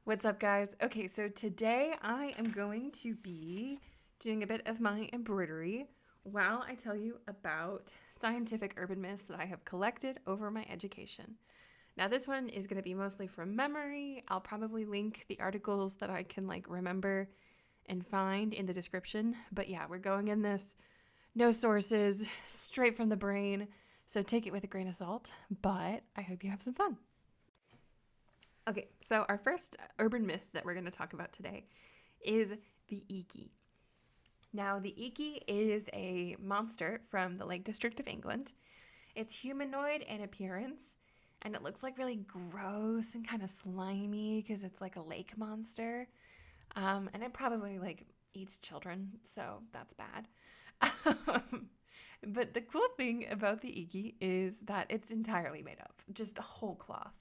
What's up, guys? Okay, so today I am going to be doing a bit of my embroidery while I tell you about scientific urban myths that I have collected over my education. Now, this one is going to be mostly from memory. I'll probably link the articles that I can remember and find in the description. But yeah, we're going in this no sources, straight from the brain. So take it with a grain of salt, but I hope you have some fun. Okay, so our first urban myth that we're going to talk about today is the Iki. Now, the Iki is a monster from the Lake District of England. It's humanoid in appearance, and it looks like really gross and kind of slimy because it's like a lake monster. And it probably eats children, so that's bad. But the cool thing about the Iki is that it's entirely made up, just a whole cloth.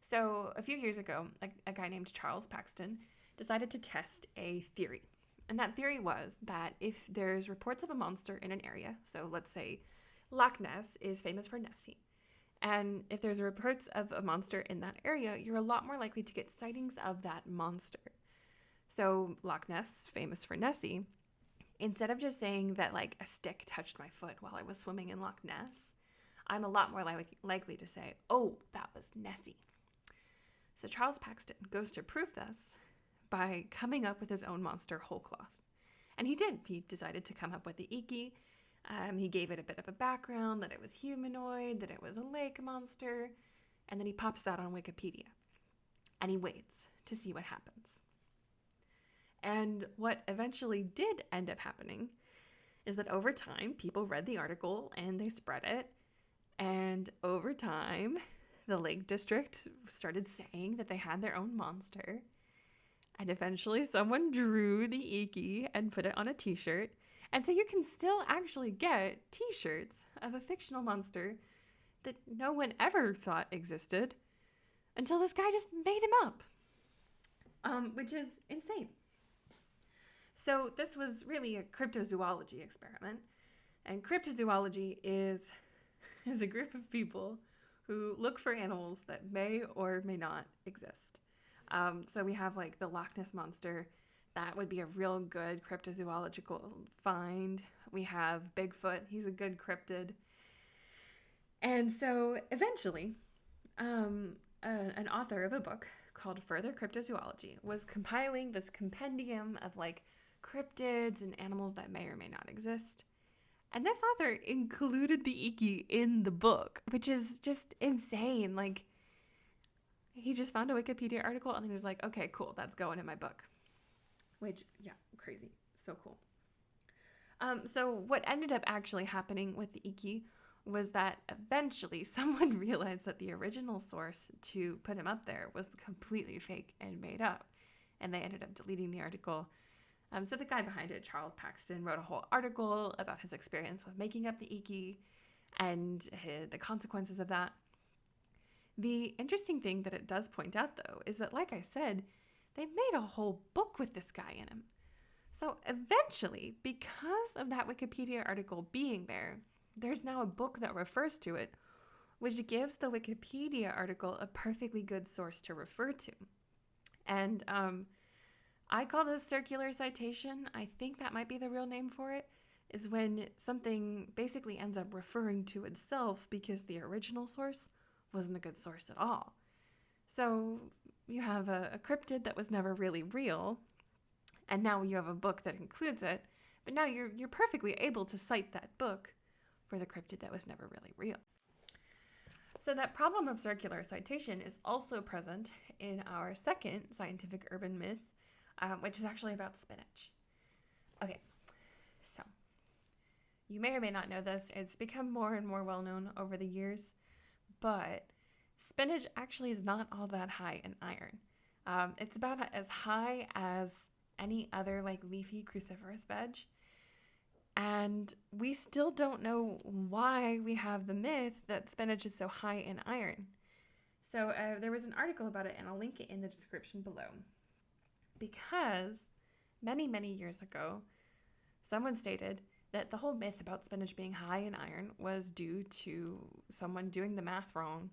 So a few years ago, a guy named Charles Paxton decided to test a theory. And that theory was that if there's reports of a monster in an area, so let's say Loch Ness is famous for Nessie, and if there's reports of a monster in that area, you're a lot more likely to get sightings of that monster. So Loch Ness, famous for Nessie, instead of just saying that a stick touched my foot while I was swimming in Loch Ness, I'm a lot more likely to say, oh, that was Nessie. So Charles Paxton goes to prove this by coming up with his own monster whole cloth. And he did. He decided to come up with the Iki. He gave it a bit of a background, that it was humanoid, that it was a lake monster, and then he pops that on Wikipedia. And he waits to see what happens. And what eventually did end up happening is that over time, people read the article and they spread it. And over time, the Lake District started saying that they had their own monster. And eventually someone drew the Iki and put it on a t-shirt. And so you can still actually get t-shirts of a fictional monster that no one ever thought existed until this guy just made him up, which is insane. So this was really a cryptozoology experiment. And cryptozoology is a group of people who look for animals that may or may not exist. So we have the Loch Ness Monster. That would be a real good cryptozoological find. We have Bigfoot. He's a good cryptid. And so eventually, an author of a book called Further Cryptozoology was compiling this compendium of cryptids and animals that may or may not exist. And this author included the Iki in the book, which is just insane. He just found a Wikipedia article and he was like, okay, cool, that's going in my book. Which, yeah, crazy. So cool. So what ended up actually happening with the Iki was that eventually someone realized that the original source to put him up there was completely fake and made up. And they ended up deleting the article. So the guy behind it, Charles Paxton, wrote a whole article about his experience with making up the Iki and the consequences of that. The interesting thing that it does point out, though, is that, like I said, they made a whole book with this guy in him. So eventually, because of that Wikipedia article being there, there's now a book that refers to it, which gives the Wikipedia article a perfectly good source to refer to. And I call this circular citation. I think that might be the real name for it, is when something basically ends up referring to itself because the original source wasn't a good source at all. So you have a cryptid that was never really real, and now you have a book that includes it, but now you're perfectly able to cite that book for the cryptid that was never really real. So that problem of circular citation is also present in our second scientific urban myth, which is actually about spinach. Okay, so you may or may not know this. It's become more and more well-known over the years, but spinach actually is not all that high in iron. It's about as high as any other leafy cruciferous veg. And we still don't know why we have the myth that spinach is so high in iron. So there was an article about it, and I'll link it in the description below. Because many, many years ago, someone stated that the whole myth about spinach being high in iron was due to someone doing the math wrong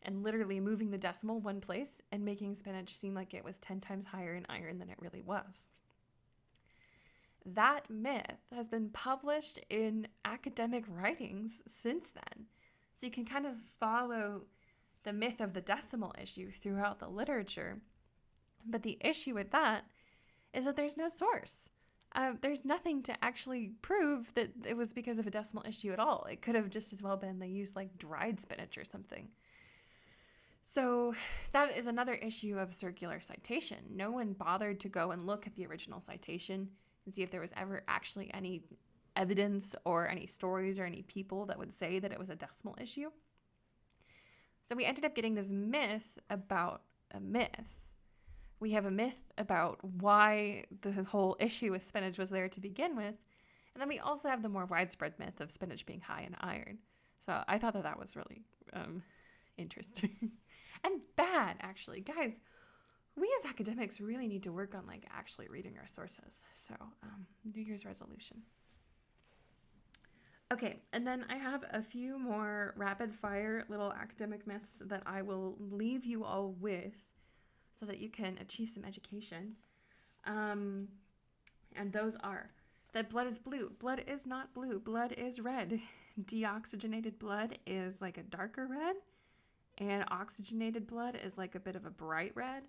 and literally moving the decimal one place and making spinach seem like it was 10 times higher in iron than it really was. That myth has been published in academic writings since then. So you can kind of follow the myth of the decimal issue throughout the literature. But the issue with that is that there's no source. There's nothing to actually prove that it was because of a decimal issue at all. It could have just as well been they used like dried spinach or something. So that is another issue of circular citation. No one bothered to go and look at the original citation and see if there was ever actually any evidence or any stories or any people that would say that it was a decimal issue. So we ended up getting this myth about a myth. We have a myth about why the whole issue with spinach was there to begin with. And then we also have the more widespread myth of spinach being high in iron. So I thought that was really interesting and bad, actually. Guys, we as academics really need to work on like actually reading our sources. So New Year's resolution. Okay, and then I have a few more rapid fire little academic myths that I will leave you all with so that you can achieve some education. And those are that blood is blue. Blood is not blue. Blood is red. Deoxygenated blood is like a darker red, and oxygenated blood is like a bit of a bright red.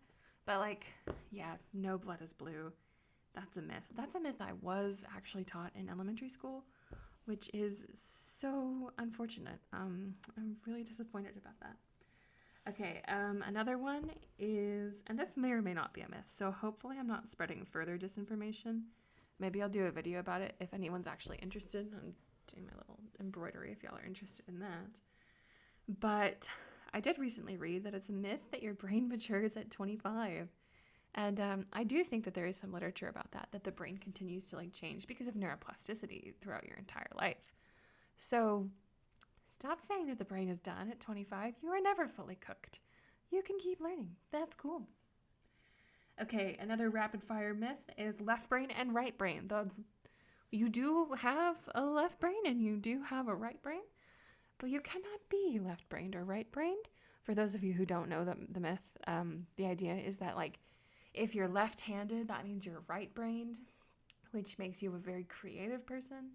But like, yeah, no blood is blue. That's a myth. That's a myth I was actually taught in elementary school, which is so unfortunate. I'm really disappointed about that. Okay, another one is, and this may or may not be a myth, so hopefully I'm not spreading further disinformation. Maybe I'll do a video about it if anyone's actually interested. I'm doing my little embroidery if y'all are interested in that. But I did recently read that it's a myth that your brain matures at 25. And I do think that there is some literature about that the brain continues to like change because of neuroplasticity throughout your entire life. So stop saying that the brain is done at 25. You are never fully cooked. You can keep learning. That's cool. Okay, another rapid fire myth is left brain and right brain. You do have a left brain and you do have a right brain, but you cannot be left-brained or right-brained. For those of you who don't know the myth, the idea is that like if you're left-handed, that means you're right-brained, which makes you a very creative person.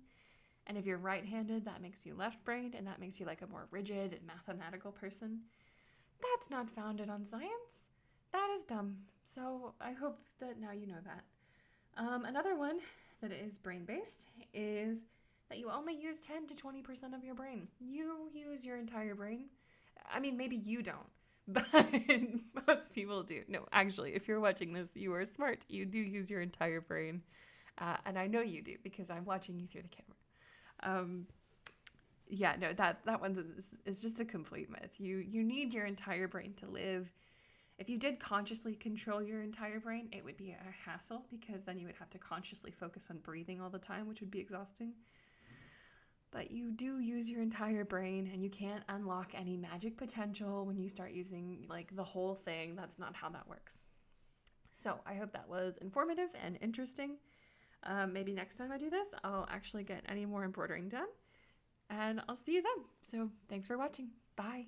And if you're right-handed, that makes you left-brained, and that makes you like a more rigid and mathematical person. That's not founded on science. That is dumb. So I hope that now you know that. Another one that is brain-based is that you only use 10 to 20% of your brain. You use your entire brain. I mean, maybe you don't, but most people do. No, actually, if you're watching this, you are smart. You do use your entire brain. And I know you do because I'm watching you through the camera. Yeah, no, that one is just a complete myth. You need your entire brain to live. If you did consciously control your entire brain, it would be a hassle because then you would have to consciously focus on breathing all the time, which would be exhausting. But you do use your entire brain, and you can't unlock any magic potential when you start using like the whole thing. That's not how that works. So I hope that was informative and interesting. Maybe next time I do this, I'll actually get any more embroidering done, and I'll see you then. So thanks for watching. Bye.